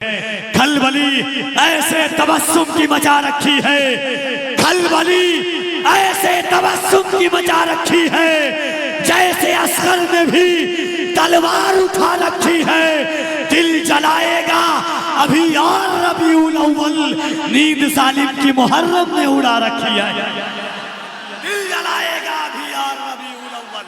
खलबली ऐसे तबस्सुम की मचा रखी है, खलबली ऐसे तबस्सुम की मचा रखी है, जैसे असगर ने भी तलवार उठा रखी है। दिल जलाएगा अभी और रबीउल अव्वल, नींद सालिम की मुहर्रम ने उड़ा रखी है। दिल जलाएगा अभी और रबीउल अव्वल।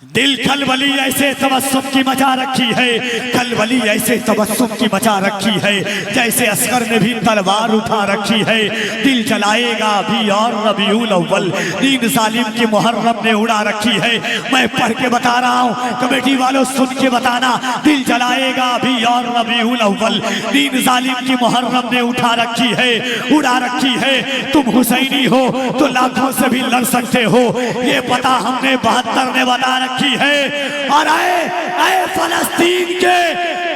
दिल खलबली ऐसे तबस्सुम की मचा रखी है, खलबली ऐसे तबस्सुम की मचा रखी है, जैसे असगर ने भी तलवार उठा रखी है। दिल जलाएगा अभी और रबीउल अव्वल, नींद सालिम की मुहर्रम ने उड़ा रखी है। मैं पढ़ के बता रहा हूँ, कमेटी वालों सुन के बताना। दिल जलाएगा अभी और रबीउल अव्वल, नींद सालिम की मुहर्रम ने उठा रखी है, उड़ा रखी है। तुम हुसैनी हो तो लाखों से भी लड़ सकते हो, ये पता हमने 72 ने बता रखी है। और ऐ फलस्तीन के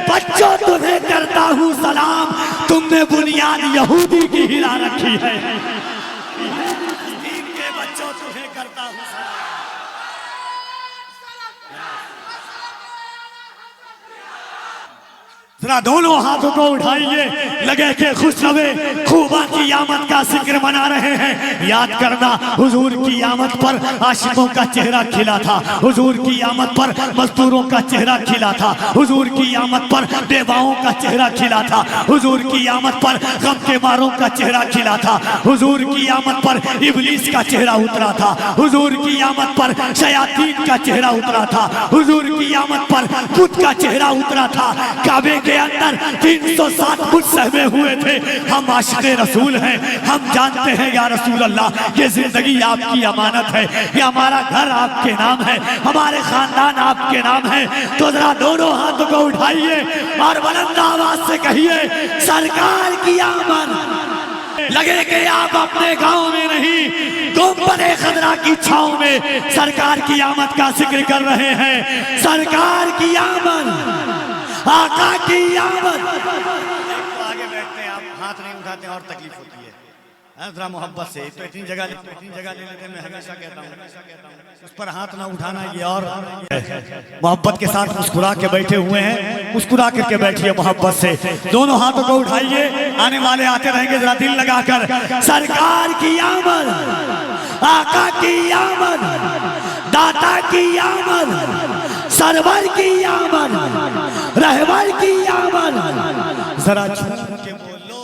बच्चों, तुम्हें करता हूँ सलाम, तुमने बुनियाद यहूदी की हिला रखी है। फलस्तीन के बच्चों, तुम्हें करता हूँ सलाम। जरा दोनों हाथों को उठाइए, लगे के खुश रवे खूबा की आमद का जिक्र मना रहे हैं। याद करना, हुजूर की आमद पर आशिकों का चेहरा खिला था, हुजूर की आमद पर मजदूरों का चेहरा खिला था, हुजूर की आमद पर बेवाओं का चेहरा खिला था, हुजूर की आमद पर गम के मारों का चेहरा खिला था, हुजूर की आमद पर इब्लीस का चेहरा उतरा था, हुजूर की आमद पर शयातीन का चेहरा उतरा था, हुजूर की आमद पर बुत का चेहरा उतरा था। काबे के अंदर 307 बुत सहमे हुए थे। हम आशिक़े रसूल हैं, हम जानते हैं या रसूल अल्लाह, ये जिंदगी आपकी अमानत है, ये हमारा घर आपके नाम है, हमारे खानदान आपके नाम है। तो जरा दोनों हाथों को उठाइए और बुलंद आवाज से कहिए, सरकार की आमद। लगे कि आप अपने गांव में नहीं, गुंबदे खदरा की छांव में सरकार की आमद का जिक्र कर रहे हैं। सरकार की आमद, आका की आमद। आगे बैठते हैं आप, हाथ नहीं उठाते और तकलीफ होती है। जरा मोहब्बत से, तो इतनी जगह ले लेते, मैं हमेशा कहता हूँ उस पर हाथ ना उठाना, ये और मोहब्बत के साथ मुस्कुरा के बैठे हुए हैं, मुस्कुरा करके बैठिए मोहब्बत से। दोनों हाथों को उठाइए, आने वाले आते रहेंगे, जरा दिल लगाकर। सरकार की आमद, आका की आमद, दाता की आमद, सरवर की आमद, रहबर की आमद। जरा झूम के बोलो,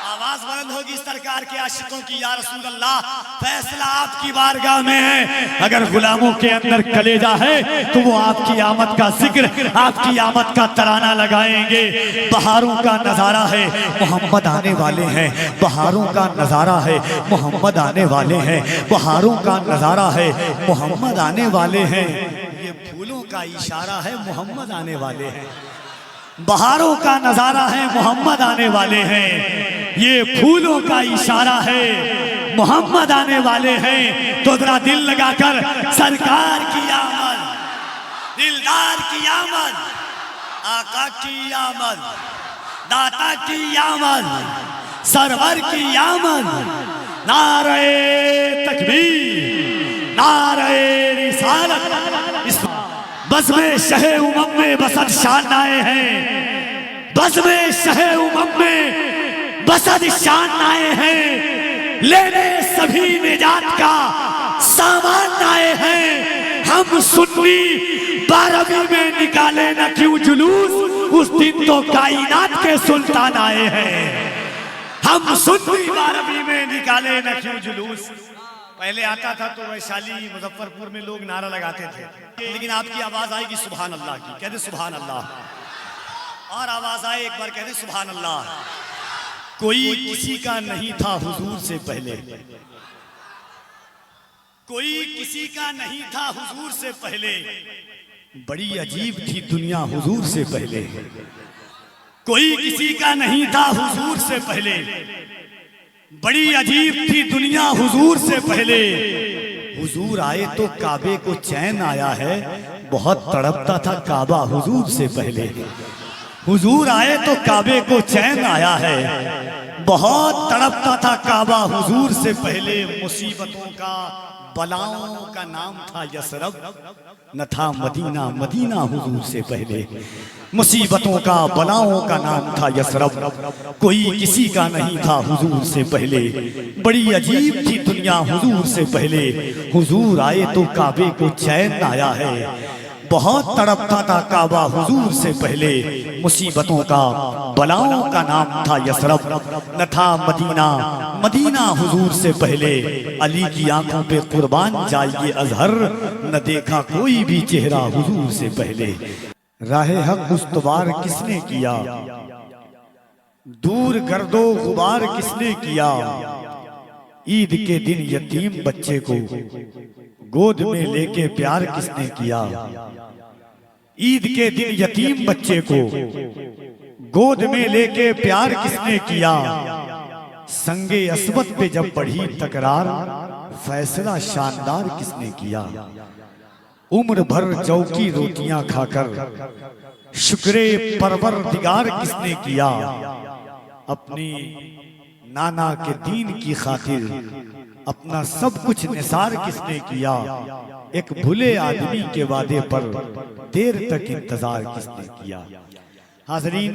आवाज बुलंद होगी सरकार के आशिकों की, या रसूल अल्लाह फैसला आपकी बारगाह में है। अगर गुलामों के अंदर कलेजा है तो वो आपकी आमद का जिक्र, आपकी आमद का तराना लगाएंगे। बहारों का नजारा है, मोहम्मद आने वाले हैं। बहारों का नजारा है, मोहम्मद आने वाले हैं। बहारों का नजारा है, मोहम्मद आने वाले हैं। ये फूलों का इशारा है, मोहम्मद आने वाले हैं। बहारों का नजारा है, मोहम्मद आने वाले हैं। ये फूलों का इशारा है, मोहम्मद आने वाले हैं। तो जरा दिल लगाकर, सरकार की आमद, दिलदार की आमद, आका की आमद, दाता की आमद, सरवर की आमद। नारे तकबीर, नारे रिसालत, बस में शहे उमम में बसद शान आए हैं, बस में शहे उमम में बसद शान आए हैं। लेने सभी निजात का सामान आए हैं। हम सुन्नी 12वीं में निकाले न क्यों जुलूस, उस दिन तो कायनात के सुल्तान आए हैं। हम सुन्नी 12वीं में निकाले न क्यों जुलूस। पहले आता था तो वैशाली मुजफ्फरपुर में लोग नारा लगाते थे, लेकिन आपकी आवाज आएगी सुभान अल्लाह की, कहते सुभान अल्लाह। और आवाज आए एक बार, कहते सुभान अल्लाह। कोई किसी का नहीं था हुजूर से पहले, कोई किसी का नहीं था हुजूर से पहले। बड़ी अजीब थी दुनिया हुजूर से पहले। कोई किसी का नहीं था हुजूर से पहले, बड़ी अजीब थी दुनिया हुजूर से पहले। हुजूर आए तो काबे को चैन आया है, बहुत तड़पता था काबा हुजूर से पहले। हुजूर आए तो काबे को चैन आया है, बहुत तड़पता था काबा हुजूर से पहले, मुसीबतों का बलाओं का नाम था यसरब, न था मदीना, मदीना हुजूर से पहले। मुसीबतों का बलाओं का नाम था यसरब, कोई किसी का नहीं था हुजूर से पहले। बड़ी अजीब थी दुनिया हुजूर से पहले, हुजूर आए तो काबे को चैन आया है। बहुत तड़पता था काबा हुजूर से पहले, मुसीबतों का बलाओं का नाम था यसरब, न था मदीना, मदीना हुजूर से पहले। अली की आंखों पे कुर्बान जाइए अजहर, न देखा कोई भी चेहरा हुजूर से पहले। राहे हक उस्तवार किसने किया, दूर गर्दो गुबार किसने किया। ईद के दिन यतीम बच्चे को गोद में लेके प्यार किसने किया। ईद के दिन यतीम बच्चे को गोद में लेके प्यार किसने किया। संगे अस्वद पे जब बढ़ी तकरार, फैसला शानदार किसने किया। उम्र भर जौ की रोटियां खाकर शुक्रे परवरदिगार किसने किया। अपनी नाना के दीन की खातिर अपना सब कुछ निसार किसने किया। एक भूले आदमी के वादे पर देर तक इंतजार किसने किया। हाज़रीन,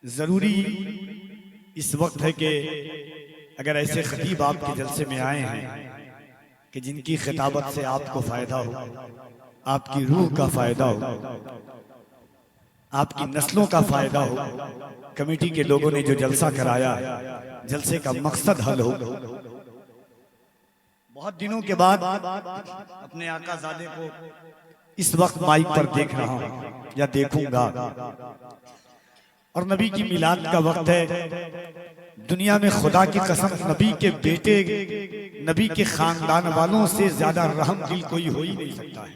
जरूरी इस वक्त है कि अगर ऐसे खतीब आपके जलसे में आए हैं कि जिनकी खिताबत से आपको फायदा हो, आपकी रूह का फायदा हो, आपकी नस्लों का फायदा हो। कमेटी के लोगों ने जो जलसा कराया, जलसे का मकसद हल हो। बहुत दिनों के बाद अपने आकाज़ादे को इस वक्त माइक पर देख रहा हूं या देखूंगा, और नबी की मिलाद का वक्त है। दुनिया में खुदा की कसम नबी के बेटे, नबी के खानदान वालों से ज्यादा रहम दिल कोई हो ही नहीं सकता है।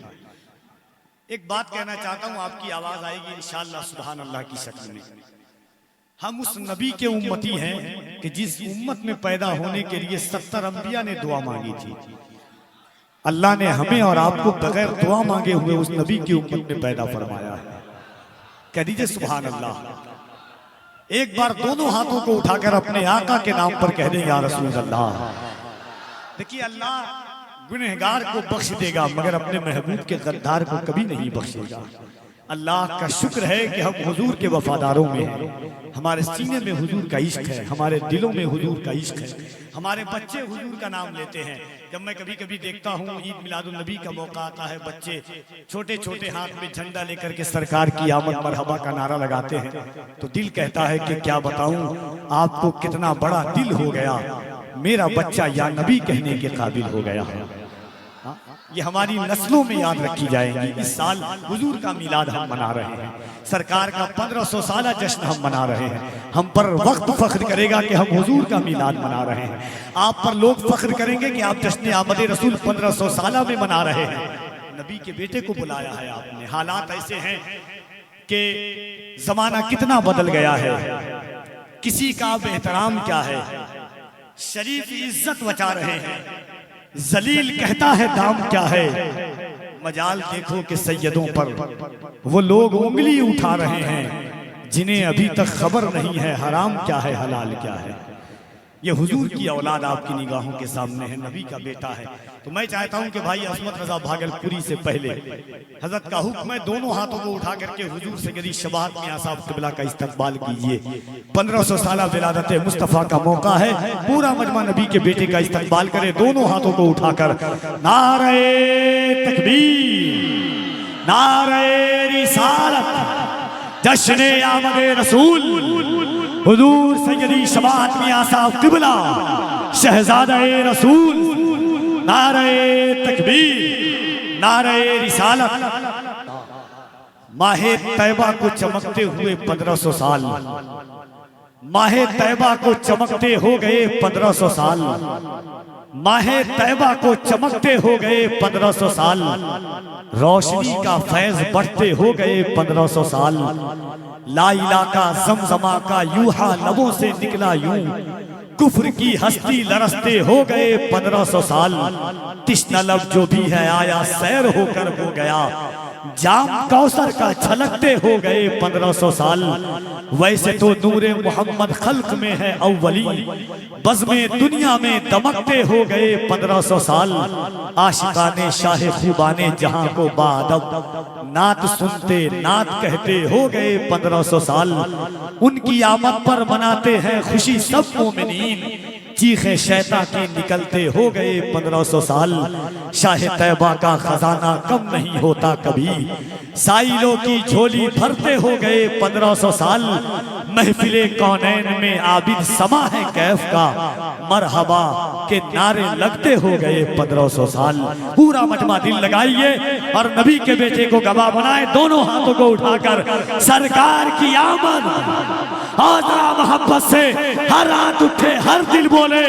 एक बात कहना चाहता हूं, आपकी आवाज आएगी इंशाअल्लाह सुभान अल्लाह की शक्ल में। हम उस नबी के उम्मती हैं कि जिस उम्मत में पैदा होने के लिए 70 अंबिया ने दुआ मांगी थी। अल्लाह ने हमें और आपको बगैर दुआ मांगे हुए उस नबी की उम्मत में पैदा फरमाया है। कह दीजिए सुभान अल्लाह। एक बार दोनों हाथों को उठाकर अपने आका के नाम पर कह दें या रसूल अल्लाह। देखिए, अल्लाह गुनहगार को बख्श देगा मगर अपने महबूब के गद्दार को कभी नहीं बख्शेगा। अल्लाह का शुक्र है कि हम हुजूर के वफादारों में हैं। हमारे सीने में हुजूर का इश्क है, हमारे दिलों में हुजूर का इश्क है। हमारे बच्चे हुजूर का नाम लेते हैं। जब मैं कभी कभी देखता हूँ ईद मिलादुन नबी का मौका आता है, बच्चे छोटे छोटे हाथ में झंडा लेकर के सरकार की आमद मरहबा का नारा लगाते हैं, तो दिल कहता है कि क्या बताऊं आपको कितना बड़ा दिल हो गया, मेरा बच्चा या नबी कहने के काबिल हो गया है। ये हमारी नस्लों में याद रखी जाएगी। इस साल हुजूर का मिलाद हम मना रहे हैं, सरकार का 1500 साला जश्न हम मना रहे हैं। हम पर वक्त फख्र करेगा कि हम हुजूर का मिलाद मना रहे हैं। आप पर लोग फख्र करेंगे कि आप जश्न आमद रसूल 1500 साला में मना रहे हैं। नबी के बेटे को बुलाया है आपने। हालात ऐसे हैं कि जमाना कितना बदल गया है, किसी का अब एहतराम क्या है। शरीफ इज्जत बचा रहे हैं, जलील कहता है दाम क्या है। मजाल देखो कि सैयदों पर वो लोग उंगली उठा रहे हैं जिन्हें अभी तक खबर नहीं है हराम क्या है हलाल क्या है। ये हुजूर की औलाद आपकी निगाहों के सामने है, नबी का बेटा है। तो मैं चाहता हूं कि भाई असमत रजा भागलपुरी से पहले हजरत का हुक्म है, दोनों हाथों को उठा करके हुजूर से करी शबात में आसाब क़िबला का इस्तकबाल कीजिए। 1500 साला विलादत मुस्तफ़ा का मौका है, पूरा मजमा नबी के बेटे का इस्तकबाल करे। दोनों हाथों को उठाकर नारे तकबीर, नारे रिसालत, जश्न आमद रसूल, हुजूर सैयदी शबात में आसाब क़िबला शहजादे रसूल, नारे तकबीर, नारे रिसालत। माहे तैबा को चमकते हुए 1500 साल, माहे तैबा को चमकते हो गए 1500 साल, माहे तैबा को चमकते हो गए 1500 साल, रोशनी का फैज बढ़ते हो गए 1500 साल। ला इला का जमजमा का यूहा लबों से निकला यूं, कुफ्र की हस्ती लरसते हो गए 1500 साल। तिश्ना लब जो भी है आया सैर होकर हो गया, जाम कौसर का छलकते हो गए 1500 साल। वैसे तो नूरे मोहम्मद खल्क में है अव्वली, बज़्मे दुनिया में दमकते हो गए 1500 साल। आशिकाने शाहे खूबाने जहां को बादब, नात सुनते नात कहते हो गए 1500 साल। उनकी आमद पर मनाते हैं खुशी सब मोमिनीन, चीखे शैता की निकलते हो गए 1500 साल। शाहे तैबा का खजाना कम नहीं होता कभी, साइलों की झोली भरते हो गए 1500 साल। महफिले कौनैन में आबिद समा है कैफ का, मरहबा के नारे लगते हो गए 1500 साल। पूरा मजमा दिल लगाइए और नबी के बेटे को गवाह बनाए, दोनों हाथों को उठाकर सरकार की आमद और मोहब्बत से हर हाथ उठे हर दिल बोले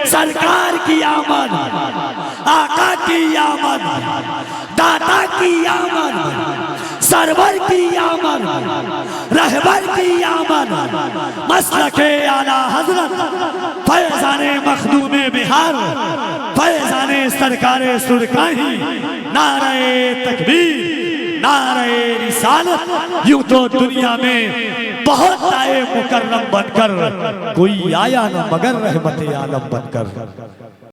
सरकार की आमद, आका की आमद, दाता की आमद, सरवर की आमद, रहबर की आमद, मसलके आला हजरत फैजाने मखदूमे बिहार, फैजाने सरकारे सुरकाही, नारे तकबीर नारे रिसालत। यूं तो दुनिया में बहुत आए मुकर्रम बनकर, कोई आया न मगर रहमत आलम बनकर।